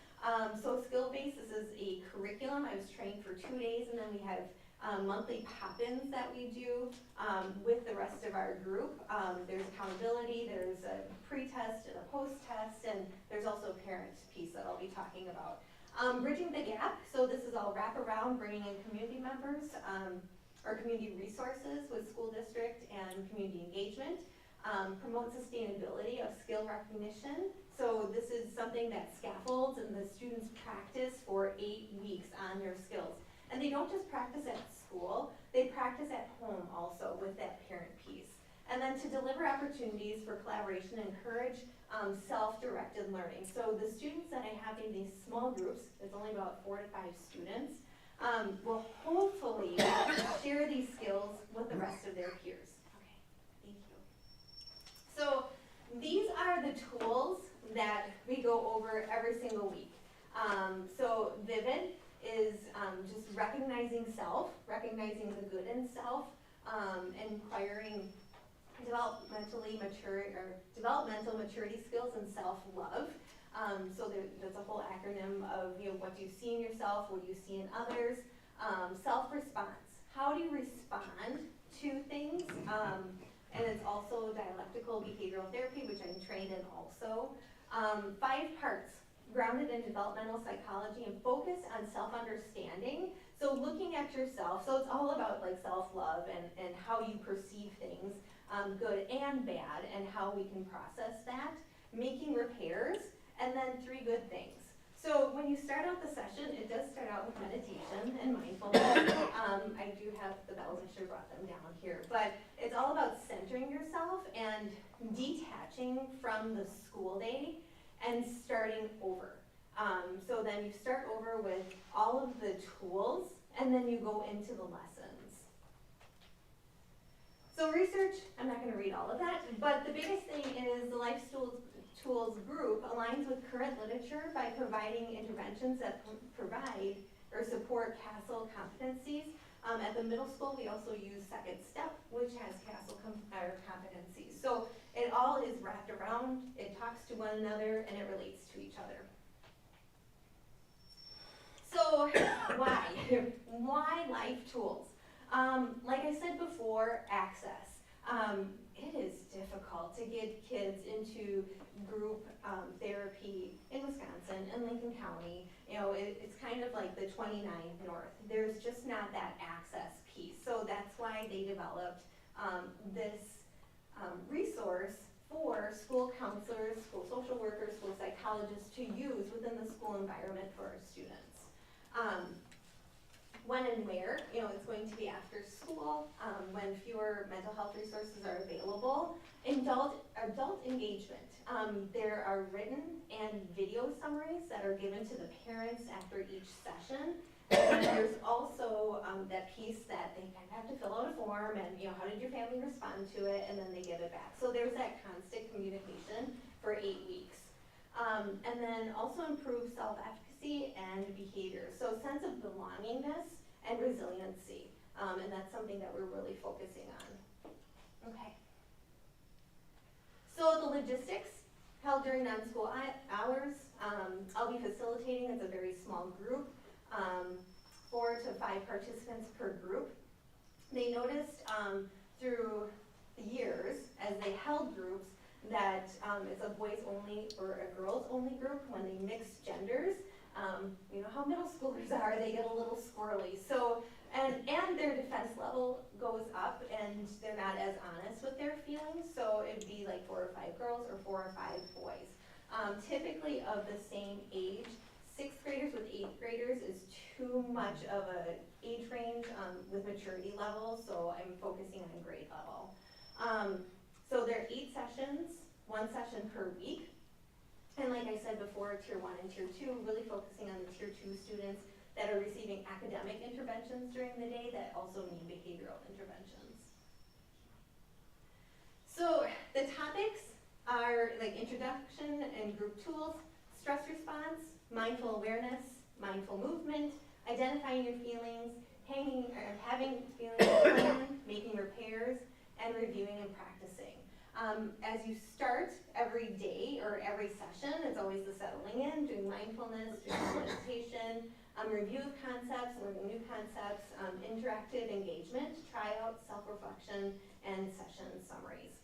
So skill-based, this is a curriculum. I was trained for 2 days, and then we have monthly pop-ins that we do with the rest of our group. There's accountability, there's a pre-test and a post-test, and there's also a parent piece that I'll be talking about. Bridging the gap, so this is all wraparound, bringing in community members or community resources with school district and community engagement. Promote sustainability of skill recognition. So this is something that scaffolds and the students practice for 8 weeks on their skills. And they don't just practice at school, they practice at home also with that parent piece. And then to deliver opportunities for collaboration and encourage self-directed learning. So the students that I have in these small groups, it's only about 4 to 5 students, will hopefully share these skills with the rest of their peers. Okay, thank you. So these are the tools that we go over every single week. So Vivid is just recognizing self, recognizing the good in self, inquiring developmental maturity skills and self-love. So there's a whole acronym of what do you see in yourself, what do you see in others. Self-response, how do you respond to things? And it's also dialectical behavioral therapy, which I'm trained in also. 5 parts, grounded in developmental psychology and focus on self-understanding. So looking at yourself, so it's all about like self-love and how you perceive things, good and bad, and how we can process that. Making repairs, and then 3 good things. So when you start out the session, it does start out with meditation and mindfulness. I do have the bells, I should have brought them down here, but it's all about centering yourself and detaching from the school day and starting over. So then you start over with all of the tools, and then you go into the lessons. So research, I'm not gonna read all of that, but the biggest thing is the Life Tools group aligns with current literature by providing interventions that provide or support CASEL competencies. At the middle school, we also use Second Step, which has CASEL competencies. So it all is wrapped around, it talks to one another, and it relates to each other. So why? Why Life Tools? Like I said before, access. It is difficult to get kids into group therapy in Wisconsin and Lincoln County. You know, it's kind of like the 29 North. There's just not that access piece. So that's why they developed this resource for school counselors, school social workers, school psychologists to use within the school environment for our students. When and where, you know, it's going to be after school, when fewer mental health resources are available. Adult engagement. There are written and video summaries that are given to the parents after each session. And there's also that piece that they kind of have to fill out a form and, you know, how did your family respond to it, and then they give it back. So there's that constant communication for 8 weeks. And then also improve self-efficacy and behavior. So sense of belongingness and resiliency. And that's something that we're really focusing on. Okay. So the logistics held during non-school hours. I'll be facilitating. It's a very small group, 4 to 5 participants per group. They noticed through the years, as they held groups, that it's a boys only or a girls only group. When they mix genders, you know how middle schoolers are, they get a little squirrely. So, and their defense level goes up and they're not as honest with their feelings. So it'd be like 4 or 5 girls or 4 or 5 boys. Typically of the same age. 6th graders with 8th graders is too much of an age range with maturity level, so I'm focusing on grade level. So there are 8 sessions, 1 session per week. And like I said before, Tier 1 and Tier 2, really focusing on the Tier 2 students that are receiving academic interventions during the day that also need behavioral interventions. So the topics are like introduction and group tools, stress response, mindful awareness, mindful movement, identifying your feelings, having feelings, making repairs, and reviewing and practicing. As you start every day or every session, it's always the settling in, doing mindfulness, doing meditation, review of concepts, learning new concepts, interactive engagement, tryouts, self-reflection, and session summaries.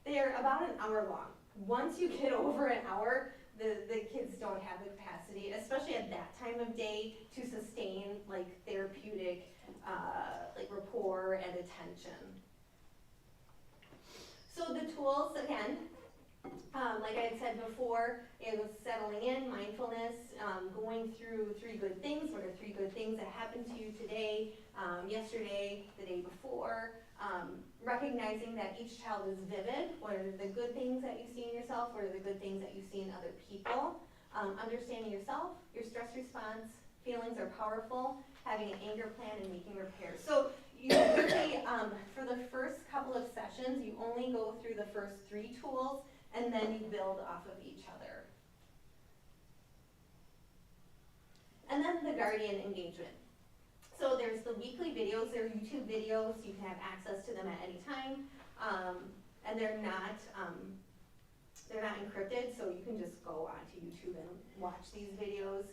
They're about an hour long. Once you get over an hour, the kids don't have the capacity, especially at that time of day, to sustain like therapeutic like rapport and attention. So the tools, again, like I had said before, it was settling in, mindfulness, going through 3 good things. What are 3 good things that happened to you today, yesterday, the day before? Recognizing that each child is vivid. What are the good things that you see in yourself? What are the good things that you see in other people? Understanding yourself, your stress response, feelings are powerful, having an anger plan, and making repairs. So you really, for the first couple of sessions, you only go through the first 3 tools, and then you build off of each other. And then the guardian engagement. So there's the weekly videos, they're YouTube videos, you can have access to them at any time, and they're not encrypted, so you can just go onto YouTube and watch these videos.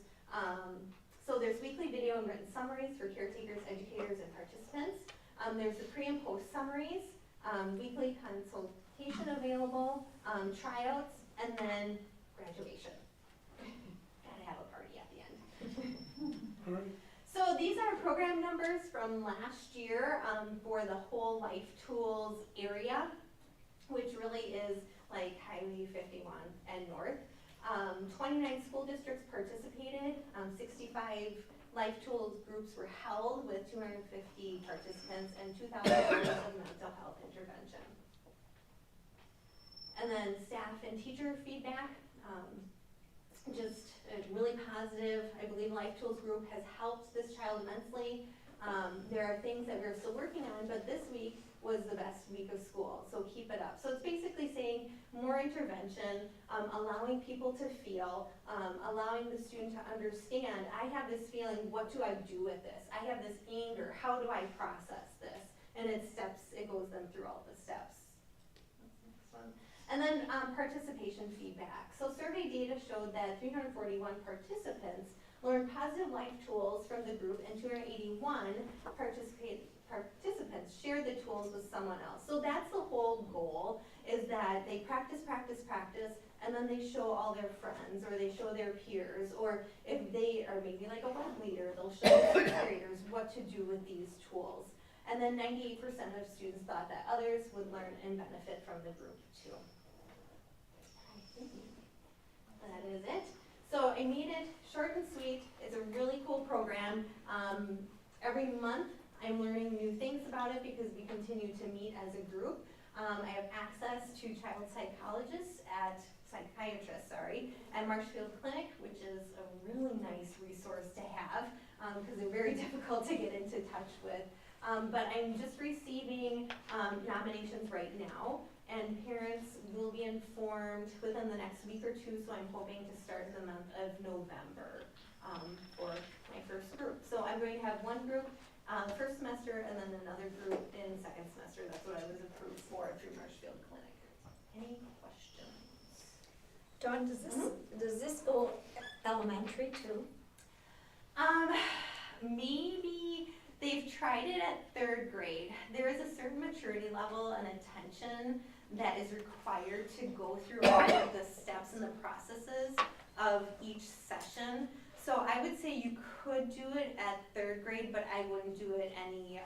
So there's weekly video and written summaries for caretakers, educators, and participants. There's the pre and post summaries, weekly consultation available, tryouts, and then graduation. Gotta have a party at the end. So these are program numbers from last year for the whole Life Tools area, which really is like Highway 51 and North. 29 school districts participated, 65 Life Tools groups were held with 250 participants and 2,000 hours of mental health intervention. And then staff and teacher feedback, just really positive. I believe Life Tools group has helped this child immensely. There are things that we're still working on, but this week was the best week of school, so keep it up. So it's basically saying more intervention, allowing people to feel, allowing the student to understand, I have this feeling, what do I do with this? I have this anger, how do I process this? And it goes them through all the steps. Next one. And then participation feedback. So survey data showed that 341 participants learned positive life tools from the group, and 281 participants shared the tools with someone else. So that's the whole goal, is that they practice, and then they show all their friends, or they show their peers, or if they are maybe like a web leader, they'll show their graders what to do with these tools. And then 98% of students thought that others would learn and benefit from the group too. That is it. So I made it short and sweet. It's a really cool program. Every month I'm learning new things about it because we continue to meet as a group. I have access to child psychiatrists at Marshfield Clinic, which is a really nice resource to have because they're very difficult to get into touch with. But I'm just receiving nominations right now, and parents will be informed within the next week or two, so I'm hoping to start in the month of November for my first group. So I'm going to have one group first semester and then another group in second semester. That's what I was approved for through Marshfield Clinic. Any questions? Dawn, does this go elementary too? Maybe they've tried it at 3rd grade. There is a certain maturity level and attention that is required to go through all of the steps and the processes of each session. So I would say you could do it at 3rd grade, but I wouldn't do it any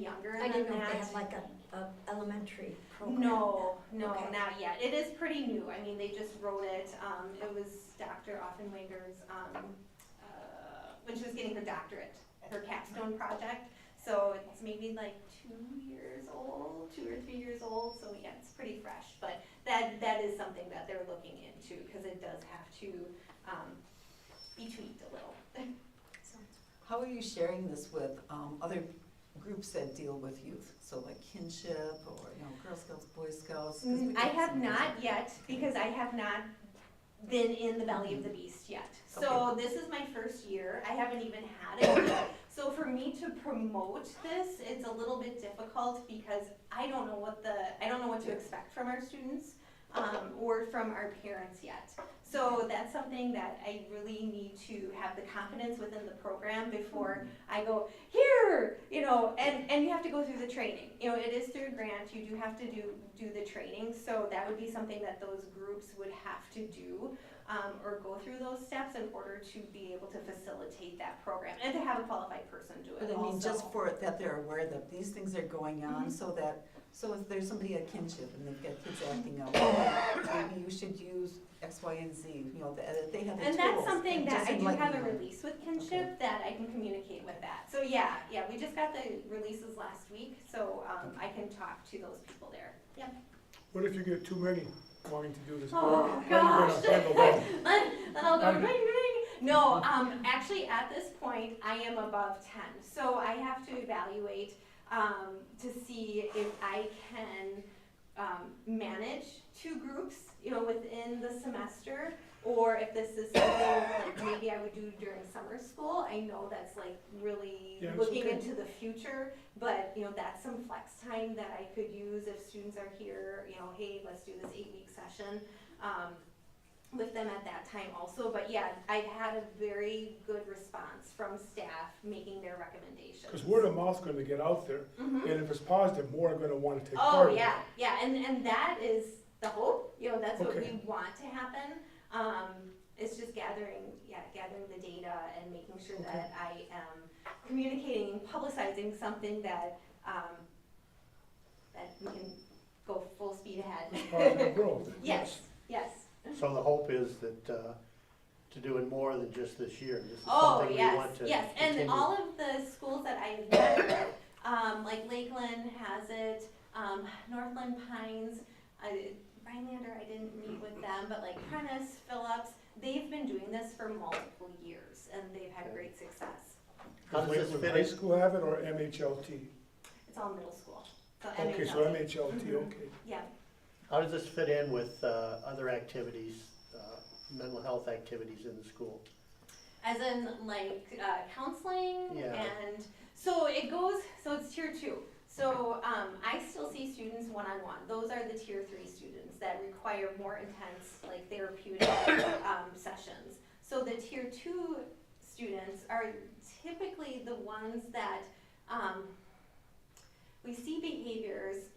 younger I than didn't know that. if they had like a elementary program. No, Okay. not yet. It is pretty new. I mean, they just wrote it. It was Dr. Offenweger's, when she was getting her doctorate, her capstone project. So it's maybe like 2 years old, 2 or 3 years old. So yeah, it's pretty fresh. But that is something that they're looking into because it does have to be tweaked a little. How are you sharing this with other groups that deal with youth? So like kinship or, Girl Scouts, Boy Scouts? 'Cause we I get have some not yet because I have not been in the belly of the beast yet. So this is my first year. I haven't even had it yet. So for me to promote this, it's a little bit difficult because I don't know what to expect from our students or from our parents yet. So that's something that I really need to have the confidence within the program before I go here, and you have to go through the training. It is through a grant. You do have to do the training. So that would be something that those groups would have to do or go through those steps in order to be able to facilitate that program and to have a qualified person do it. But I mean, also. just for that they're aware that these things are going on, so if there's somebody at kinship and they've got kids acting out, maybe you should use X, Y, and Z, that they have the And tools. that's something that just I do enlighten have a them. release with kinship that I can communicate with that. So yeah, we just got the releases last week, so I can talk to those people there. Yep. What if you get too many wanting to do this? Oh, How are you gosh. gonna handle that? Then I'll go ring, ring. No, actually at this point, I am above 10. So I have to evaluate to see if I can manage 2 groups, within the semester, or if this is something like maybe I would do during summer school. I know that's like really Yeah, it's looking okay. into the future, but that's some flex time that I could use if students are here, hey, let's do this 8-week session. With them at that time also, but yeah, I've had a very good response from staff making their recommendations. Because word of mouth's gonna get out there, Mhm. and if it's positive, more are gonna wanna take Oh, part in it. yeah, and that is the hope, that's what Okay. we want to happen. It's just gathering the data and making sure Okay. that I am communicating, publicizing something that, that we can go full speed ahead. It's positive growth. Yes, So the hope is that, to doing more than just this year, this is Oh, something we yes, want to yes, and continue. all of the schools that I've met with, like Lakeland has it, Northland Pines, Rhinelander, I didn't meet with them, but like Prentice, Phillips, they've been doing this for multiple years, and they've had Okay. great success. How does this Lakewood fit High in? School have it or MHLT? It's all middle school, so Okay, so MHLT. MHLT, Mhm. okay. Yeah, How does this fit in with other activities, mental health activities in the school? as in like counseling Yeah. and, so it goes, so it's tier 2. So I still see students one-on-one. Those are the tier 3 students that require more intense, like therapeutic sessions. So the tier 2 students are typically the ones that we see behaviors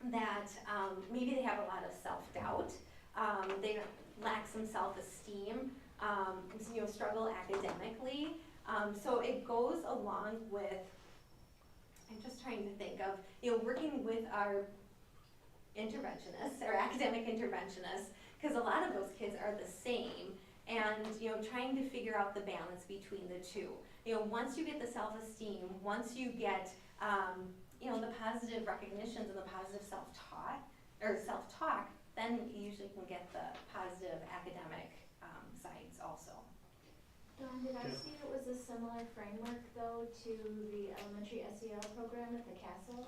that maybe they have a lot of self-doubt, they lack some self-esteem, struggle academically. So it goes along with, I'm just trying to think of, working with our interventionists, our academic interventionists, because a lot of those kids are the same, and, trying to figure out the balance between the two. Once you get the self-esteem, once you get, the positive recognitions and the positive self-talk, then you usually can get the positive academic sides also. Dawn, did I Yeah. see it was a similar framework though to the elementary SEL program at the castle?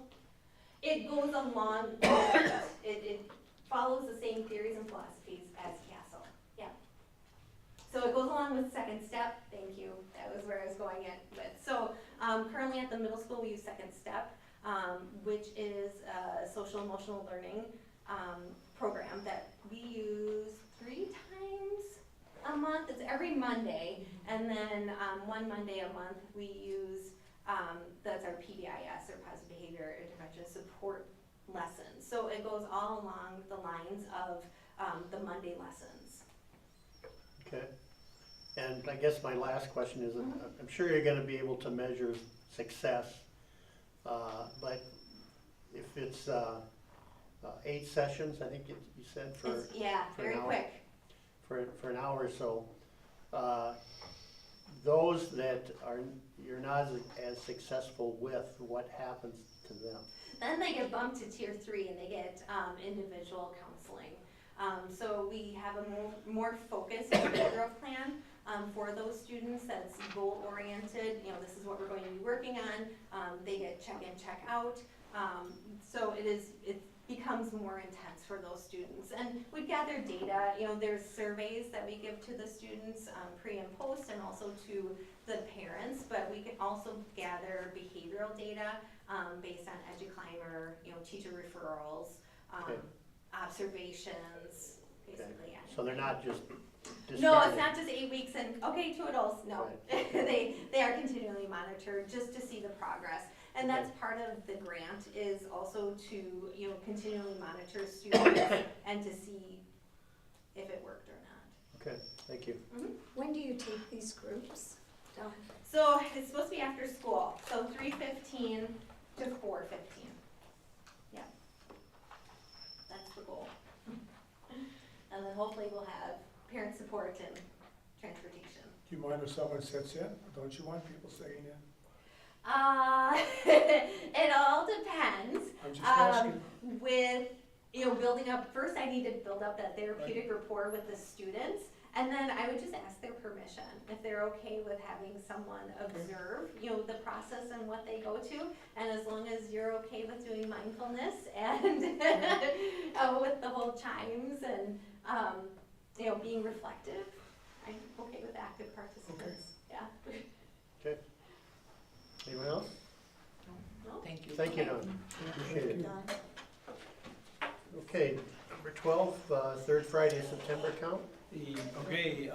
It goes along, it follows the same theories and philosophies as CASEL, yeah. So it goes along with Second Step, thank you, that was where I was going with. So currently at the middle school, we use Second Step, which is a social emotional learning program that we use 3 times a month. It's every Monday, and then one Monday a month we use, that's our PBIS, or Positive Behavior Intervention Support lessons. So it goes all along the lines of the Monday lessons. Okay. And I guess my last question is, I'm sure you're gonna be able to measure success, but if it's 8 sessions, I think you said, for It's, yeah, for very an hour. quick. For an hour or so, those that you're not as successful with, what happens to them? Then they get bumped to tier 3 and they get individual counseling. So we have a more focused behavioral plan for those students that's goal oriented. This is what we're going to be working on. They get check in, check out. So it becomes more intense for those students. And we gather data, there's surveys that we give to the students pre and post, and also to the parents, but we can also gather behavioral data based on EduClimber, teacher referrals, Okay. observations, basically, yeah. So they're not just No, discarded? it's not just 8 weeks and, okay, toodles, no. They are continually monitored just to see the progress. And that's part of the grant, is also to, continually monitor students and to see if it worked or not. Okay, thank you. When do you take these groups? Dawn? So it's supposed to be after school, so 3:15 to 4:15. Yeah. That's the goal. And then hopefully we'll have parent support and transportation. Do you mind if someone sits in, or don't you want people sitting in? It all depends. I'm just asking. With, building up, first I need to build up that therapeutic rapport with the students. And then I would just ask their permission, if they're okay with having someone observe, the process and what they go to. And as long as you're okay with doing mindfulness and with the whole chimes and, being reflective, I'm okay with active participants, yeah. Okay. Anyone else? No? Thank you. Thank you, Dawn. Appreciate it. Dawn? Okay, number 12, third Friday of September count? Okay,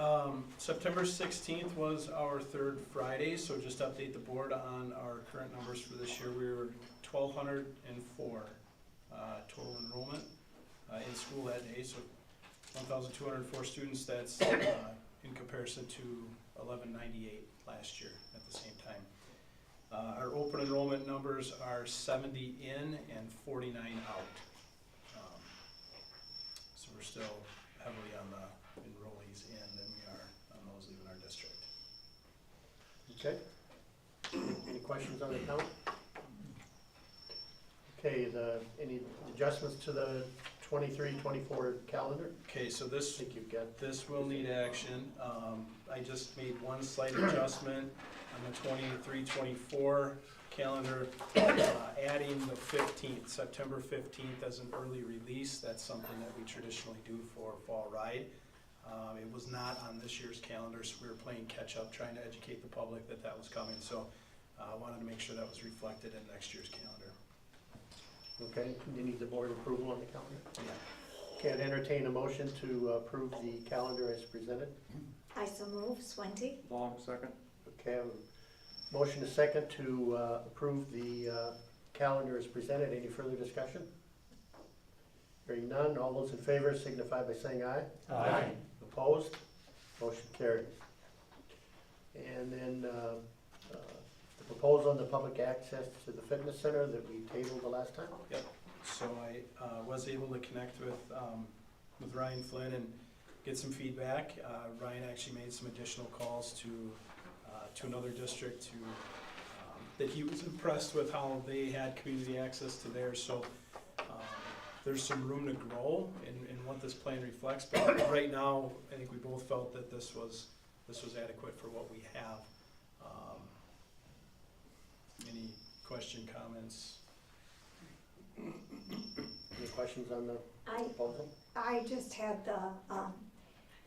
September 16th was our third Friday, so just to update the board on our current numbers for this year. We were 1,204 total enrollment in school that day, so 1,204 students. That's in comparison to 1,198 last year at the same time. Our open enrollment numbers are 70 in and 49 out. So we're still heavily on the enrollees in than we are on those leaving our district. Okay. Any questions on the count? Okay, any adjustments to the 23-24 calendar? Okay, so I this, think you've got, this will need action. I just made one slight adjustment on the 23-24 calendar, adding the 15th, September 15th as an early release. That's something that we traditionally do for Fall Ride. It was not on this year's calendar, so we were playing catch-up, trying to educate the public that that was coming. So I wanted to make sure that was reflected in next year's calendar. okay, you need the board approval on the calendar? Yeah. Can I entertain a motion to approve the calendar as presented? I so move. Swente? Long second. Okay, I have a motion a second to approve the calendar as presented. Any further discussion? Hearing none, all those in favor signify by saying aye. Aye. Opposed? Motion carried. And then the proposal on the public access to the fitness center that we tabled the last time? Yep, so I was able to connect with Ryan Flynn and get some feedback. Ryan actually made some additional calls to another district to, that he was impressed with how they had community access to theirs, so there's some room to grow in what this plan reflects, but right now, I think we both felt that this was adequate for what we have. Any question, comments? Any questions on the proposal? I just had the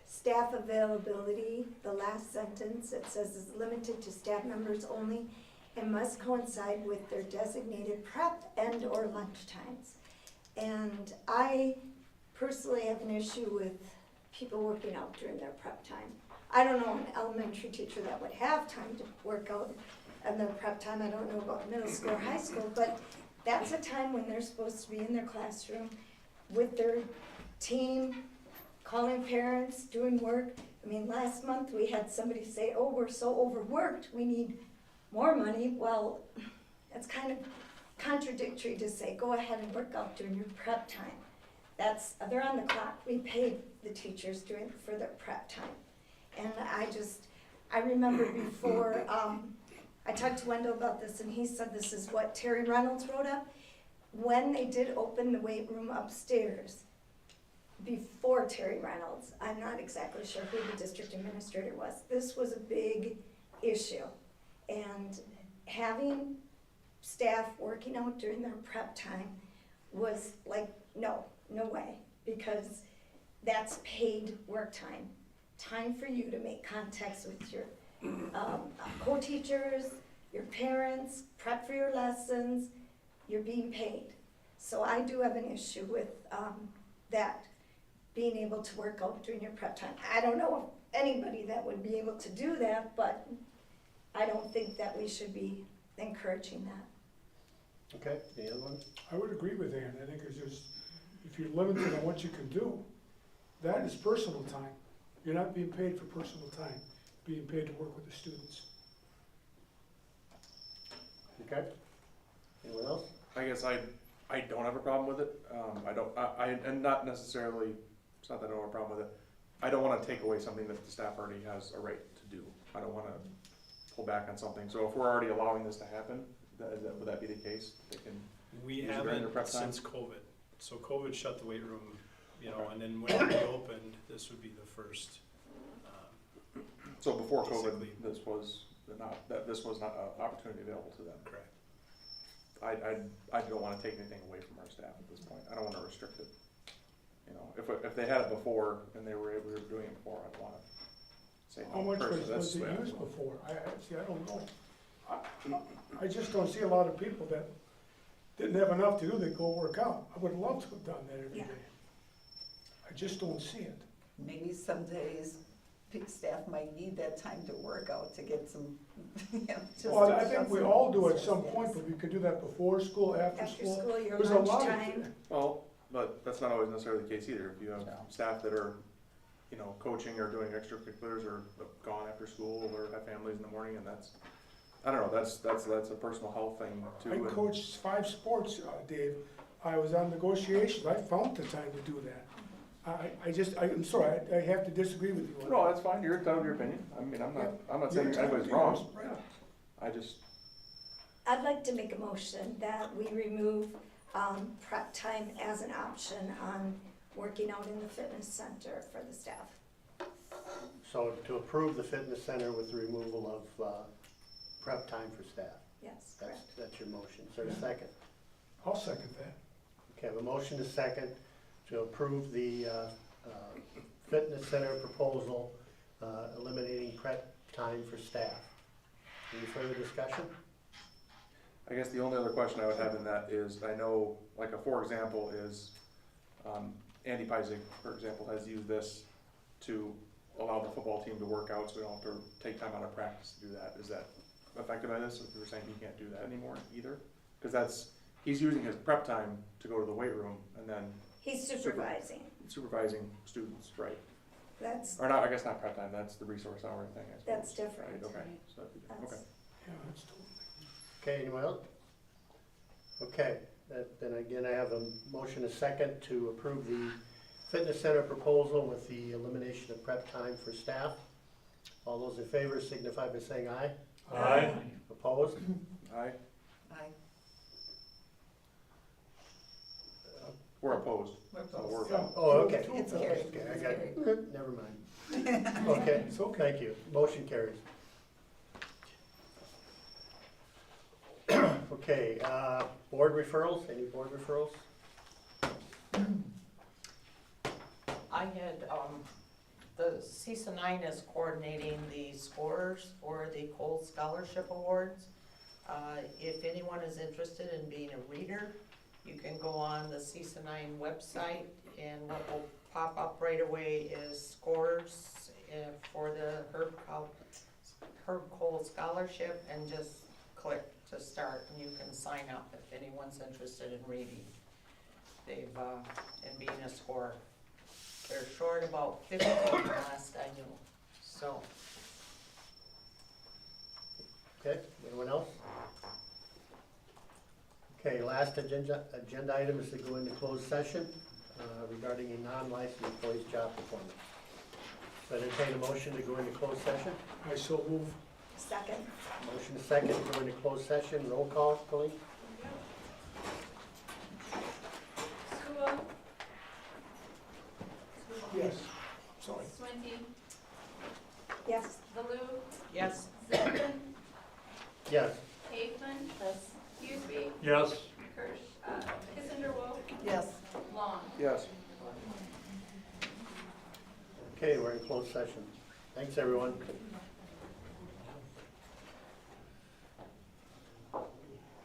staff availability, the last sentence, it says is limited to staff members only and must coincide with their designated prep and or lunch times. And I personally have an issue with people working out during their prep time. I don't know an elementary teacher that would have time to work out in their prep time. I don't know about middle school or high school, but that's a time when they're supposed to be in their classroom with their team, calling parents, doing work. I mean, last month we had somebody say, oh, we're so overworked, we need more money. Well, that's kind of contradictory to say, go ahead and work out during your prep time. They're on the clock. We paid the teachers for their prep time. And I remember before, I talked to Wendell about this and he said this is what Terry Reynolds wrote up. When they did open the weight room upstairs, before Terry Reynolds, I'm not exactly sure who the district administrator was, this was a big issue. And having staff working out during their prep time was like, no way, because that's paid work time. Time for you to make contacts with your co-teachers, your parents, prep for your lessons, you're being paid. So I do have an issue with that, being able to work out during your prep time. I don't know of anybody that would be able to do that, but I don't think that we should be encouraging that. Okay, any other ones? I would agree with Ann. I think it's just, if you're limited on what you can do, that is personal time. You're not being paid for personal time, being paid to work with the students. Okay. Anyone else? I guess I don't have a problem with it. And not necessarily, it's not that I don't have a problem with it. I don't wanna take away something that the staff already has a right to do. I don't wanna pull back on something. So if we're already allowing this to happen, would that be the case? They can We use it during their haven't prep time? since COVID. So COVID shut the weight room, and then when it reopened, this would be the first. So before COVID, Basically. this was not an opportunity available to them. Correct. I don't wanna take anything away from our staff at this point. I don't wanna restrict it. If they had it before and they were doing it before, I'd wanna say How no. much Personally, was that's the way it I used feel. before? I don't know. I just don't see a lot of people that didn't have enough to do, they go work out. I would love to have done that every Yeah. day. I just don't see it. Maybe some days staff might need that time to work out to get some, just Well, to I think shut we some all do at stress, some yes. point, but we could do that before school, after After school. school, your There's a lot of lunchtime. Well, but that's not always necessarily the case either. If you have staff that are, coaching or doing extracurriculars or gone after school or have families in the morning, and I don't know, that's a personal health thing too. I and- coached 5 sports, Dave. I was on negotiations. I found the time to do that. I'm sorry, I have to disagree with you. on No, that. that's fine, you're entitled to your opinion. I mean, I'm not saying You're anybody's entitled wrong. to yours, I just, I'd like to make a motion that we remove prep time as an option on working out in the fitness center for the staff. So to approve the fitness center with the removal of prep time for staff. Yes, correct. That's your motion. Is there a second? I'll second that. Okay, I have a motion is second to approve the fitness center proposal, eliminating prep time for staff. Any further discussion? I guess the only other question I would have in that is, I know, like a for example is, Andy Peisig, for example, has used this to allow the football team to work out, so we don't have to take time out of practice to do that. Is that affected by this? If you're saying he can't do that anymore either? Because he's using his prep time to go to the weight room and then He's supervising. supervising students, right? That's, Or not, I guess not prep time, that's the resource hour thing, I suppose. That's different. Right, okay, so that'd be, that's, okay. Yeah, that's totally. Okay, anyone else? Okay, then again, I have a motion is second to approve the fitness center proposal with the elimination of prep time for staff. All those in favor signify by saying aye. Aye. Opposed? Aye, Aye. we're opposed. We're So opposed. we're, Oh, okay. It's carried. Okay, I It's got carried. it. Never mind. Okay, It's okay. thank you. Motion carries. Okay, board referrals, any board referrals? I had, the CISA 9 is coordinating the scores for the Cole Scholarship Awards. If anyone is interested in being a reader, you can go on the CISA 9 website, and what will pop up right away is scores for the Herb Cole Scholarship, and just click to start, and you can sign up if anyone's interested in reading. They've, and being a scorer. They're short about 15 last I knew, so. Okay, anyone else? Okay, last agenda item is to go into closed session regarding a non-licensed employee's job performance. So entertain a motion to go into closed session. I so move. second. Motion is second to go into closed session. Roll call, Colleen? School, Yes, sorry. Swinty, Yes. Baloo, Yes. Zimmerman, Yes. Kaufman, Yes. Huseby, Yes. Kissinger Wolf, Yes. Long. yes. Okay, we're in closed session. Thanks, everyone.